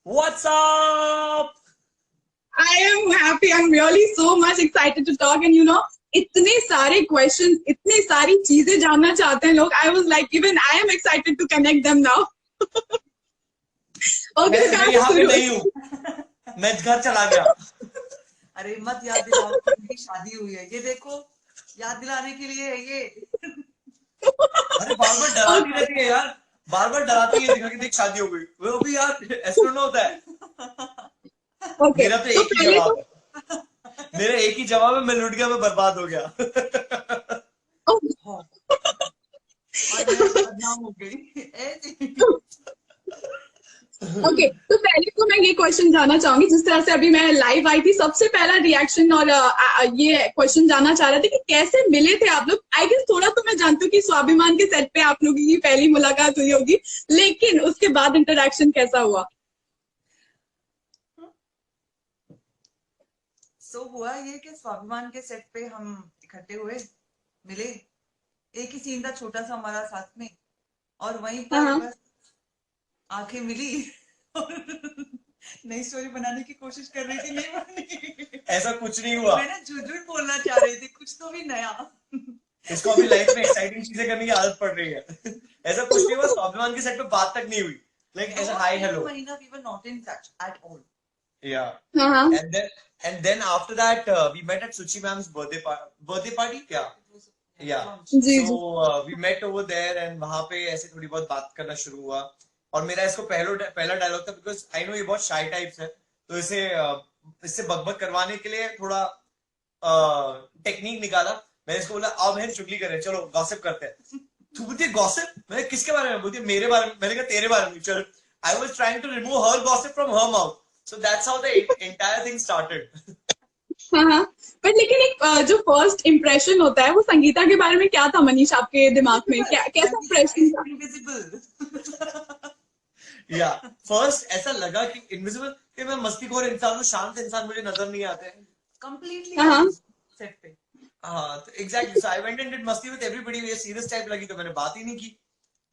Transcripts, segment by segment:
What's up? I am happy. I'm really so much excited to talk. And इतने सारे questions, इतनी सारी चीजें जानना चाहते हैं लोग. I was like, even I am excited to connect them now. Okay, तो मैं कहाँ से यहाँ पे शुरू? नहीं हूँ, मैं घर चला गया। अरे मत याद दिलाओ कि उनकी शादी हुई है। ये देखो, याद दिलाने के लिए है ये। अरे बार बार डराती Okay, रहती है यार, बार बार डराती है, दिखा कि देख शादी हो गई। वो भी यार ऐसे थोड़ा ना होता है। okay. मेरा तो तो एक ही पहले जवाब तो है, मेरा एक ही जवाब है, मैं लुट गया, मैं बर्बाद हो गया। oh, हाँ, और मैं बदनाम हो गई। ऐसे। okay. तो पहले तो मैं ये क्वेश्चन जानना चाहूंगी, जिस तरह से अभी मैं लाइव आई थी, सबसे पहला रिएक्शन और ये क्वेश्चन जानना चाह रहे थे कि कैसे मिले थे आप लोग. आई गेस थोड़ा तो मैं जानती हूँ कि स्वाभिमान के सेट पे आप लोगों की पहली मुलाकात हुई होगी, लेकिन उसके बाद इंटरेक्शन कैसा हुआ? हुआ ये कि स्वाभिमान के सेट पे हम इकट्ठे हुए, मिले। एक ही सीन था छोटा सा हमारा साथ में, और वहीं हाँ पर हाँ. बस आंखें मिली और नई स्टोरी बनाने की कोशिश कर रही थी, नहीं बनी। ऐसा कुछ नहीं हुआ। मैं ना झूठ बोलना चाह रही थी, कुछ तो भी नया। इसको अभी लाइफ में एक्साइटिंग चीजें करने की आदत पड़ रही है। ऐसा कुछ नहीं हुआ, स्वाभिमान के सेट पे बात तक नहीं हुई, लाइक ऐसा हाय हेलो। महीना we were not in touch at all. Yeah. हाँ हाँ. And then after that we met at Suchi ma'am's birthday party. Yeah. Yeah. Ji So ji. we met over there and वहां पे ऐसे थोड़ी बहुत बात करना शुरू हुआ, और मेरा इसको पहला डायलॉग था, बिकॉज आई नो ये बहुत शाई टाइप्स है, तो इससे बकबक करवाने के लिए थोड़ा टेक्निक निकाला। मैंने इसको बोला अब है चुगली करें, चलो गॉसिप करते हैं। तू बोलती है गॉसिप, मैंने किसके बारे में? बोलती है मेरे बारे में। मैंने कहा तेरे बारे में, चल। I was trying to remove her gossip from her mouth, so that's how the entire thing started. हाँ हाँ. बट लेकिन एक जो फर्स्ट इम्प्रेशन होता है, वो संगीता के बारे में क्या था मनीष आपके दिमाग में? क्या कैसा संगीता इम्प्रेशन इज था? इनविजिबल। या फर्स्ट ऐसा लगा कि इनविजिबल, कि मैं मस्तीखोर इंसान हूँ, शांत इंसान मुझे नजर नहीं आते। कंप्लीटली हाँ हाँ. ऑपोजिट सेट पे। हाँ, तो exactly, so I went and did मस्ती विद एवरीबॉडी। ये सीरियस टाइप लगी तो मैंने बात ही नहीं की।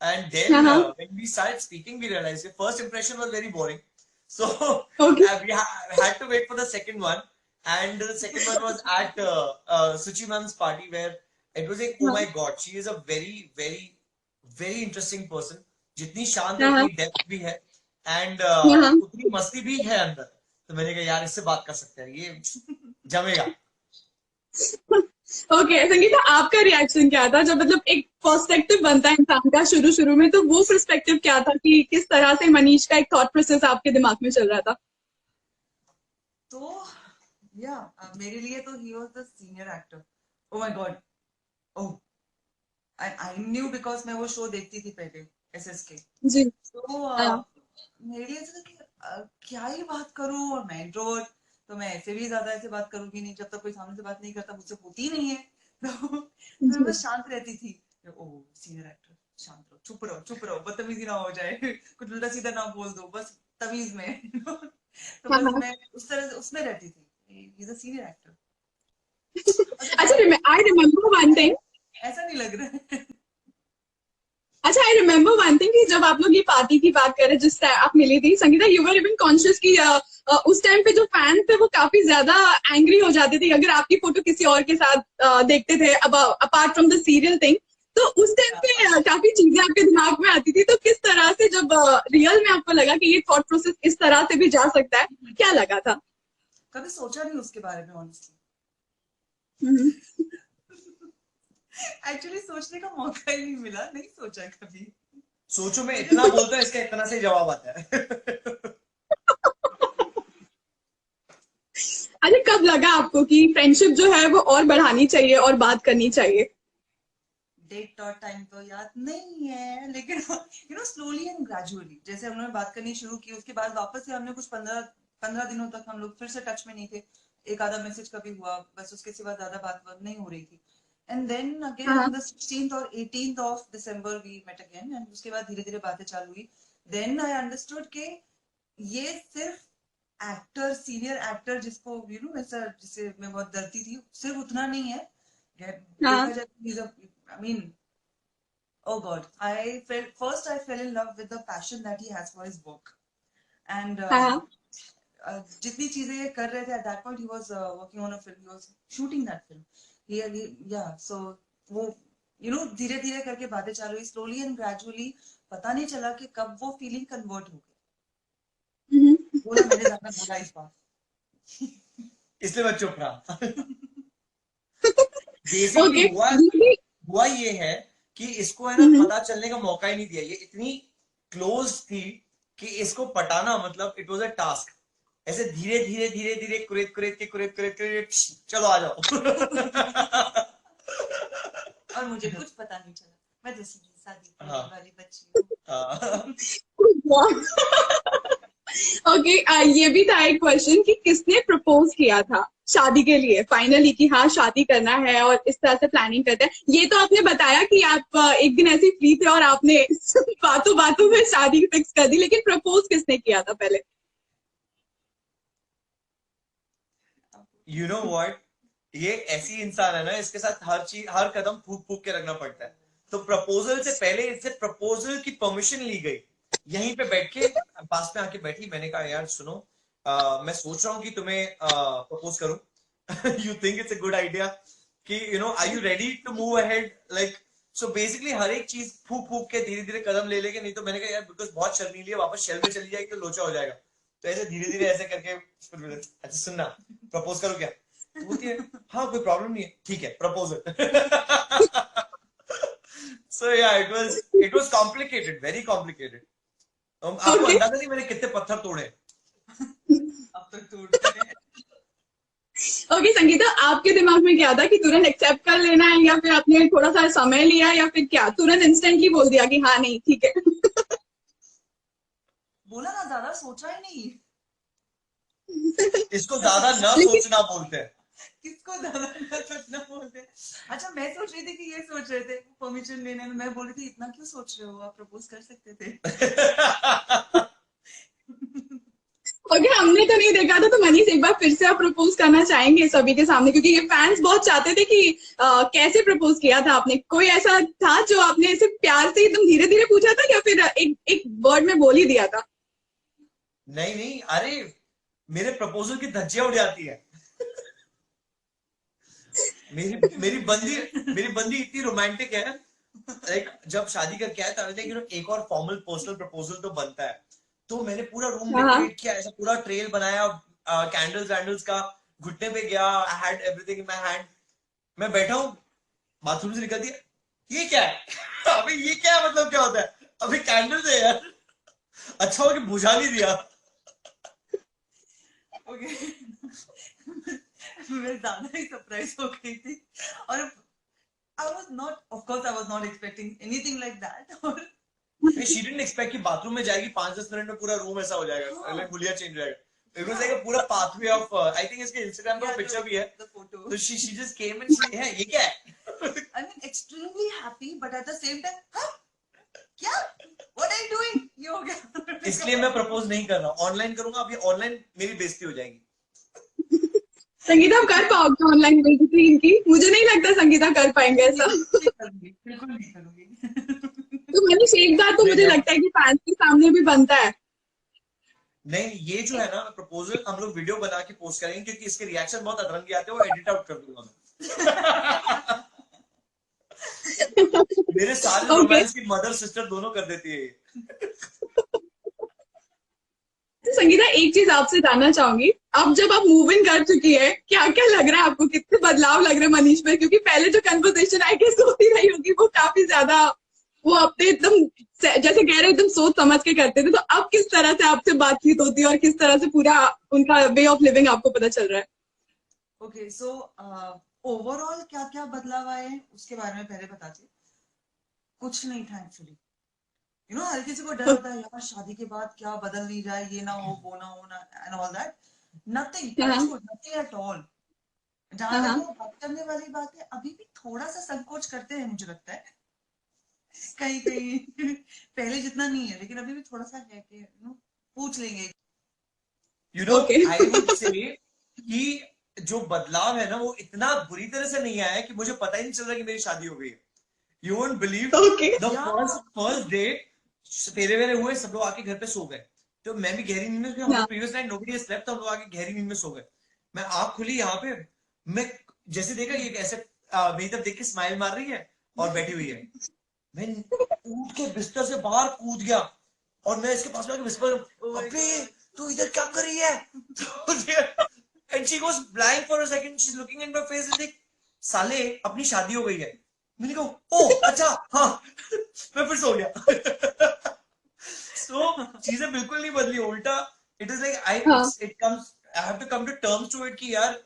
And हाँ then हाँ. when we started speaking, we realized the first impression was very boring. So okay. had to wait for the second one. And the second one was at Suchi ma'am's party, where it was like, oh हाँ my god, she is a very, very, very interesting person. जितनी शांत है हाँ. उतनी depth भी है, and हाँ हाँ. उतनी मस्ती भी है अंदर। तो मैंने कहा यार इससे बात कर सकते हैं, ये जमेगा। ओके, संगीता आपका रिएक्शन क्या था जब मतलब एक पर्सपेक्टिव बनता है इंसान का शुरू शुरू में, तो वो पर्सपेक्टिव क्या था कि किस तरह से मनीष का एक थॉट प्रोसेस आपके दिमाग में चल रहा था? तो या मेरे लिए तो he was the senior actor. Oh my God. Oh, I knew because मैं वो शो देखती थी पहले, एसएसके। जी. तो हाँ मेरे लिए ऐसा था कि क्या ही बात करूं, और मैं इंट्रोवर्ट, तो मैं ऐसे भी ज्यादा ऐसे बात करूंगी नहीं, जब तक कोई सामने से बात नहीं करता मुझसे होती नहीं है। तो मैं जी. बस शांत रहती थी। ओह, सीनियर एक्टर, शांत रहो, चुप रहो, बदतमीजी ना हो जाए, कुछ उल्टा सीधा ना बोल दो, बस तमीज में। तो हाँ बस हाँ. मैं उस तरह से उसमें रहती थी। He is a senior actor. अच्छा, आई रिमेम्बर वन थिंग. ऐसा नहीं लग रहा है। अच्छा, आई रिमेम्बर वन थिंग कि जब आप लोग ये पार्टी की बात कर रहे, जिस टाइम आप मिली थी Sangeeta, you were even conscious कि उस टाइम पे जो फैन थे वो काफी ज्यादा एंग्री हो जाते थे अगर आपकी फोटो किसी और के साथ देखते थे, apart from the serial thing. तो उस टाइम पे काफी चीजें आपके दिमाग में आती थी, तो किस तरह से जब रियल में आपको लगा कि ये थॉट प्रोसेस इस तरह से भी जा सकता है, क्या लगा था? कभी सोचा नहीं उसके बारे में ऑनेस्टली। हम्म. एक्चुअली सोचने का मौका ही नहीं मिला, नहीं सोचा कभी। सोचो, मैं इतना बोलता हूँ, इसका इतना से जवाब आता है। अच्छा, कब लगा आपको कि फ्रेंडशिप जो है वो और बढ़ानी चाहिए और बात करनी चाहिए? डेट और टाइम तो याद नहीं है, लेकिन स्लोली एंड ग्रेजुअली जैसे हम लोगों ने बात करनी शुरू की, उसके बाद वापस से हमने कुछ 15 दिनों तक हम लोग फिर से टच में नहीं थे। एक आधा मैसेज कभी हुआ, बस उसके सिवा ज्यादा बात नहीं हो रही थी। एंड देन अगेन हाँ ऑन द 16th और 18th of December we met again, and उसके बाद धीरे धीरे बातें चालू हुई। देन आई अंडरस्टूड के ये सिर्फ एक्टर, सीनियर एक्टर जिसको ऐसा, जिसे मैं बहुत डरती थी, सिर्फ उतना नहीं है। देखा हाँ. जाए, I mean, oh God, I fell in love with the passion that he has for his work. And हाँ जितनी चीजें ये कर रहे थे at that point he was working on a film, he was shooting that film, या सो वो धीरे धीरे करके बातें चालू हुई, स्लोली एंड ग्रेजुअली, पता नहीं चला कि कब वो फीलिंग कन्वर्ट हो गई। बोला मैंने ज्यादा बोला इस बार। इसलिए मैं चुप रहा। बेसिकली ओके हुआ ये है कि इसको है ना पता चलने का मौका ही नहीं दिया। ये इतनी क्लोज थी कि इसको पटाना मतलब इट वाज अ टास्क। ऐसे धीरे धीरे धीरे धीरे कुरेद कुरेद के कुरेद कुरेद के चलो आ जाओ। और मुझे कुछ पता नहीं चला, मैं जैसे शादी हाँ वाली बच्ची हूँ। हाँ। ओके ये भी था एक क्वेश्चन कि किसने प्रपोज किया था शादी के लिए फाइनली कि हाँ शादी करना है और इस तरह से प्लानिंग करते हैं। ये तो आपने बताया कि आप एक दिन ऐसे फ्री थे और आपने बातों बातों में शादी फिक्स कर दी, लेकिन प्रपोज किसने किया था पहले? यू नो व्हाट, ये ऐसी इंसान है ना, इसके साथ हर चीज हर कदम फूक फूक के रखना पड़ता है। तो प्रपोजल से पहले इससे प्रपोजल की परमिशन ली गई, यहीं पे बैठ के पास में आके बैठी। मैंने कहा यार सुनो, मैं सोच रहा हूँ कि तुम्हें प्रपोज करूं। You think it's a good idea कि are you ready to move ahead, like so basically हर एक चीज फूक फूक के धीरे धीरे कदम ले लेके। नहीं तो मैंने कहा यार बिकॉज बहुत शर्मीली है, वापस शेल में चली जाएगी तो लोचा हो जाएगा। तो ऐसे धीरे धीरे ऐसे करके अच्छा सुनना, प्रपोज करो क्या? तो बोलती है हाँ कोई प्रॉब्लम नहीं है, ठीक है प्रपोजल। सो या it was complicated, very complicated. आपको ओके अंदाजा नहीं मैंने कितने पत्थर तोड़े। अब तक टूटते हैं। ओके संगीता, आपके दिमाग में क्या था कि तुरंत एक्सेप्ट कर लेना है या फिर आपने थोड़ा सा समय लिया या फिर क्या तुरंत इंस्टेंटली बोल दिया कि हाँ नहीं ठीक है? बोला ना, ज्यादा सोचा ही नहीं। इसको ज्यादा न लेकिन सोचना बोलते हैं। किसको ज्यादा ना सोचना बोलते हैं? अच्छा मैं सोच रही थी कि ये सोच रहे थे परमिशन लेने में, मैं बोल रही थी इतना क्यों सोच रहे हो, आप प्रपोज कर सकते थे। ओके हमने तो नहीं देखा था, तो मनीष एक बार फिर से आप प्रपोज करना चाहेंगे सभी के सामने, क्योंकि ये फैंस बहुत चाहते थे कि कैसे प्रपोज किया था आपने? कोई ऐसा था जो आपने ऐसे प्यार से एकदम धीरे धीरे पूछा था या फिर एक एक वर्ड में बोल ही दिया था? नहीं नहीं, अरे मेरे प्रपोजल की धज्जियां उड़ जाती है। मेरी मेरी बंदी इतनी रोमांटिक है। लाइक जब शादी करके आया था एक और फॉर्मल पर्सनल प्रपोजल तो बनता है। तो मैंने पूरा रूम हाँ डेकोरेट किया, ऐसा पूरा ट्रेल बनाया, कैंडल्स वैंडल्स का, घुटने पे गया, I had everything in my hand. मैं बैठा हूँ, बाथरूम से निकल दिया, ये क्या है? अबे ये क्या है, मतलब क्या होता है? अबे कैंडल्स है यार। अच्छा हो कि बुझा नहीं दिया। ओके। मैं ज्यादा ही सरप्राइज हो गई थी और of course I was not expecting anything like that। और शी डिडंट एक्सपेक्ट कि बाथरूम में जाएगी 5-10 मिनट में पूरा रूम ऐसा हो जाएगा, हाँ, हुलिया चेंज हो जाएगा। इट वाज लाइक अ पूरा पाथवे ऑफ, आई थिंक इसके इंस्टाग्राम पर yeah, पिक्चर भी है। the photo। तो she just came and she है ये क्या है? I mean extremely happy but at the same time हाँ क्या, what are you doing, ये हो गया। इसलिए मैं प्रपोज नहीं कर रहा, ऑनलाइन करूंगा। अभी ऑनलाइन मेरी बेइज्जती हो जाएगी। संगीता आप कर पाओगे ऑनलाइन बेइज्जती इनकी? मुझे नहीं लगता संगीता कर पाएंगे ऐसा। बिल्कुल नहीं करूंगी। तो मनीष एक बार तो मुझे लगता है कि फैंस के सामने भी बनता है। नहीं, ये जो है ना प्रपोजल हम लोग वीडियो बना के पोस्ट करेंगे, क्योंकि इसके रिएक्शन बहुत अतरंगी आते हैं, वो एडिट आउट कर दूंगा मैं। मेरे सारे ओके रोमांस की मदर सिस्टर दोनों कर देती है ये। संगीता एक चीज आपसे जानना चाहूंगी, अब जब आप मूव इन कर चुकी है, क्या क्या लग रहा है आपको, कितने बदलाव लग रहे हैं मनीष में? क्योंकि पहले जो कन्वर्सेशन आई गेस होती रही होगी वो काफी ज्यादा, वो अपने एकदम जैसे कह रहे एकदम सोच समझ के करते थे, तो अब किस तरह से आपसे बातचीत होती है और किस तरह से पूरा उनका वे ऑफ लिविंग आपको पता चल रहा है? ओके सो ओवरऑल क्या क्या बदलाव आए हैं उसके बारे में पहले बताती हूँ। कुछ नहीं था एक्चुअली, हर किसी को डर होता है यार शादी के बाद क्या बदल नहीं जाए, ये ना हो वो ना हो ना and all that. Nothing, nothing at all. जहां तक वो बात करने वाली बात है, अभी भी थोड़ा सा संकोच करते हैं मुझे लगता है, कहीं कहीं। पहले जितना नहीं है लेकिन अभी भी थोड़ा सा है कि पूछ लेंगे। आई वुड से कि जो बदलाव है ना वो इतना बुरी तरह से नहीं आया है कि मुझे पता ही नहीं चल रहा कि मेरी शादी हो गई है। You won't believe, the first day फेरे वेरे हुए, सब लोग आके घर पे सो गए। तो मैं भी गहरी नींद में, क्योंकि हम हाँ लोग previous night nobody has slept, हम लोग आके गहरी नींद में सो गए। मैं आंख खुली यहाँ पे, मैं जैसे देखा ये ऐसे मेरी तरफ देख के स्माइल मार रही है और बैठी हुई है। मैं उठ के बिस्तर से बाहर कूद गया और मैं इसके पास में आके विस्पर, अबे तू इधर क्या कर रही है? And she was blank for a second, she is looking in my face and like, साले अपनी शादी हो गई है। मैंने कहा ओ अच्छा हाँ। मैं फिर सो गया। सो चीजें बिल्कुल नहीं बदली, उल्टा इट इज लाइक आई हाँ it comes, I have to come to terms to it कि यार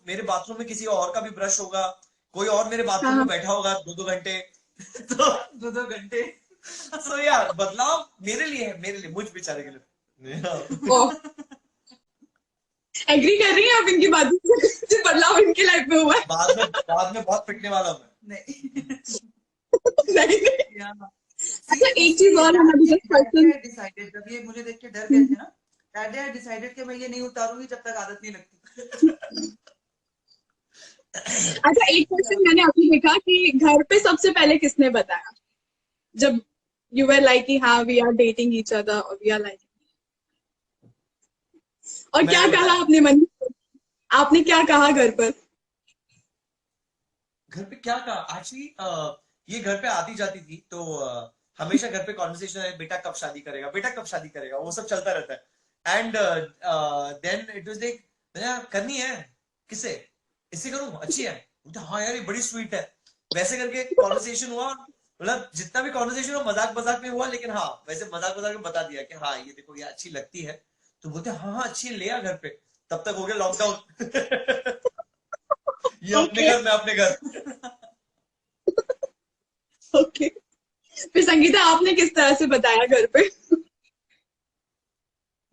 मेरे बाथरूम में किसी और का भी ब्रश होगा, कोई और मेरे बाथरूम हाँ में बैठा होगा 2-2 घंटे। तो 2-2 घंटे। सो यार बदलाव मेरे लिए है, मेरे लिए, मुझ बेचारे के लिए। ओ एग्री कर रही हैं आप इनकी बातों से? जो बदलाव इनकी लाइफ में हुआ है? बाद में बहुत पिटने वाला हूं मैं। नहीं। नहीं नहीं। Yeah. अच्छा See, एक चीज और, मैं अभी just that day question, I decided, जब ये मुझे देख के डर गए थे ना, that day I decided कि मैं ये नहीं उतारूंगी जब तक आदत नहीं लगती। अच्छा एक क्वेश्चन मैंने अभी देखा कि घर पे सबसे पहले किसने बताया जब यू वर लाइक कि हाँ we are dating each other और वी आर लाइक, और क्या मैंने कहा बताया। आपने मन, आपने क्या कहा घर पर? घर पे क्या कहा एक्चुअली, ये घर पे आती जाती थी तो हमेशा घर पे कॉन्वर्सेशन है, बेटा कब शादी करेगा, बेटा कब शादी करेगा, वो सब चलता रहता है। And then it was like, करनी है, किससे, इससे करूं, अच्छी है, बोलते हाँ यार ये बड़ी स्वीट है। वैसे करके कॉन्वर्सेशन हुआ, मतलब जितना भी कॉन्वर्सेशन हुआ मजाक मजाक में हुआ, लेकिन हाँ वैसे मजाक मजाक में बता दिया कि हाँ ये देखो ये अच्छी लगती है। तो बोलते हाँ हाँ अच्छी है, ले आ घर पे। तब तक हो गया लॉकडाउन। ये अपने ओके घर, मैं अपने घर। ओके, फिर संगीता आपने किस तरह से बताया घर पे?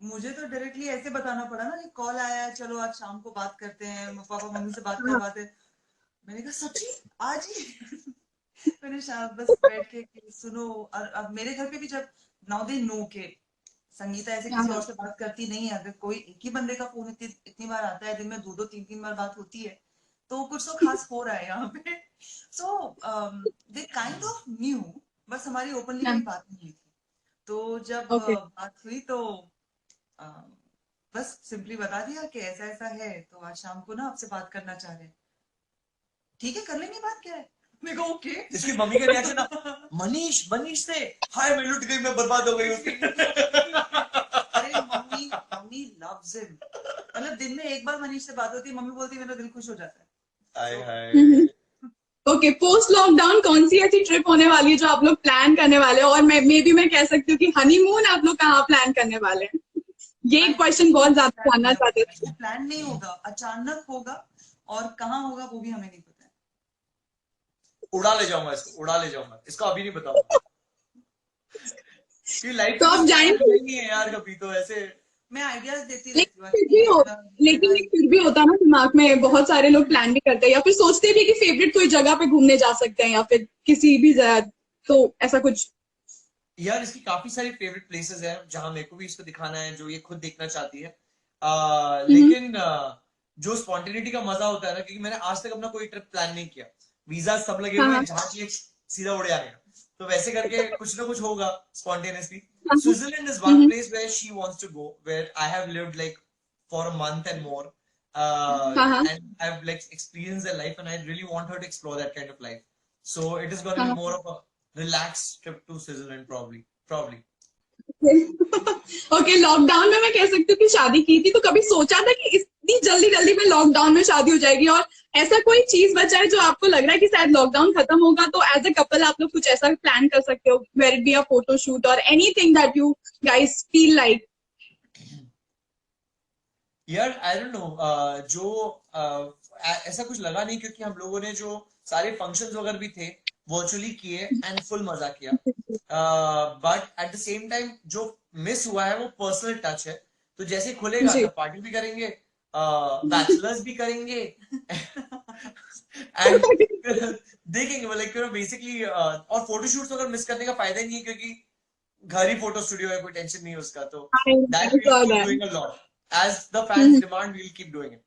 मुझे तो डायरेक्टली ऐसे बताना पड़ा ना कि कॉल आया है, चलो आज शाम को बात करते हैं, पापा मम्मी से बात हाँ करवाते हैं। मैंने कहा सच्ची आज ही? मैंने शाम बस बैठ के कि सुनो। और अब मेरे घर पे भी जब नाउ दे नो के संगीता ऐसे हाँ किसी और हाँ से बात करती नहीं है, अगर कोई एक ही बंदे का फोन इतनी बार आता है, दिन में 2-2 3-3 बार बात होती है, तो कुछ तो खास हो रहा है यहाँ पे। सो दे काइंड ऑफ न्यू, बस हमारी ओपनली हाँ, कभी बात नहीं हुई थी। तो जब ओके बात हुई तो अ, बस सिंपली बता दिया कि ऐसा ऐसा है, तो आज शाम को ना आपसे बात करना चाह रहे हैं। ठीक है कर लेंगे बात, क्या है। मैं कहा ओके। इसकी मम्मी का रिएक्शन ना, मनीष मनीष से हाय, मैं लुट गई, मैं बर्बाद हो गई उसकी। अरे मम्मी मम्मी लव्स हिम, मतलब दिन में एक बार मनीष से बात होती है, मम्मी बोलती है मेरा दिल खुश हो जाता है। हाय सो हाय। ओके, पोस्ट लॉकडाउन कौन सी ऐसी ट्रिप होने वाली है जो आप लोग प्लान करने वाले हो, और मैं कह सकती हूँ कि हनीमून आप लोग कहाँ प्लान करने वाले हैं? ये आई क्वेश्चन बहुत ज्यादा जानना चाहते थे। वो प्लान नहीं होगा, अचानक होगा, और कहाँ होगा वो भी हमें नहीं पता है। उड़ा ले जाऊंगा इसको, उड़ा ले जाऊंगा इसको, अभी नहीं बताऊंगा। कि लाइफ तो में आप कुछ प्लान जाएंगे? नहीं है यार, कभी तो ऐसे। मैं आइडियाज देती रहती लेकिन हूँ फिर भी हो, लेकिन ये एक्चुअली। फिर भी होता है ना दिमाग में, बहुत सारे लोग प्लान भी करते हैं या फिर सोचते भी कि फेवरेट कोई जगह पे घूमने जा सकते हैं या फिर किसी भी जगह, तो ऐसा कुछ? यार इसकी काफी सारी फेवरेट प्लेसेस हैं जहां मेरे को भी इसको दिखाना है, जो ये खुद देखना चाहती है। हम्म, लेकिन जो स्पॉन्टेनिटी का मजा होता है ना, क्योंकि मैंने आज तक अपना कोई ट्रिप प्लान नहीं किया, वीजा सब लगे हाँ हुए हाँ हैं, जहां चाहिए सीधा उड़ जाने का। तो वैसे करके कुछ ना कुछ होगा स्पॉन्टेनियसली। हाँ Switzerland is one hmm, place where she wants to go, where I have lived like for a month and more, हाँ हाँ and I've like experienced their life, and I really want her to explore that kind of life. So it is going to be हाँ more of a relaxed trip to Switzerland, probably. Okay, lockdown में मैं कह सकती हूँ कि शादी की थी, तो कभी सोचा था कि इतनी जल्दी जल्दी में लॉकडाउन में शादी हो जाएगी? और ऐसा कोई चीज बचा है जो आपको लग रहा है कि शायद लॉकडाउन खत्म होगा तो एज अ कपल आप लोग कुछ ऐसा प्लान कर सकते हो, where it be a photo shoot और anything that you guys feel like? यार आई डोंट नो, जो ऐसा कुछ लगा नहीं, क्योंकि हम लोगों ने जो सारे फंक्शंस वगैरह भी थे वर्चुअली किए एंड फुल मजा किया। But at the same time जो मिस हुआ है वो पर्सनल टच है। तो जैसे खुलेगा जी तब पार्टी भी करेंगे, बैचलर्स भी करेंगे। एंड देखेंगे लाइक बेसिकली, और फोटोशूट्स अगर मिस करने का फायदा ही नहीं है, क्योंकि घर ही फोटो स्टूडियो है, कोई टेंशन नहीं है उसका। तो that I will saw keep that. Doing a lot, as the fans demand, we'll keep doing it.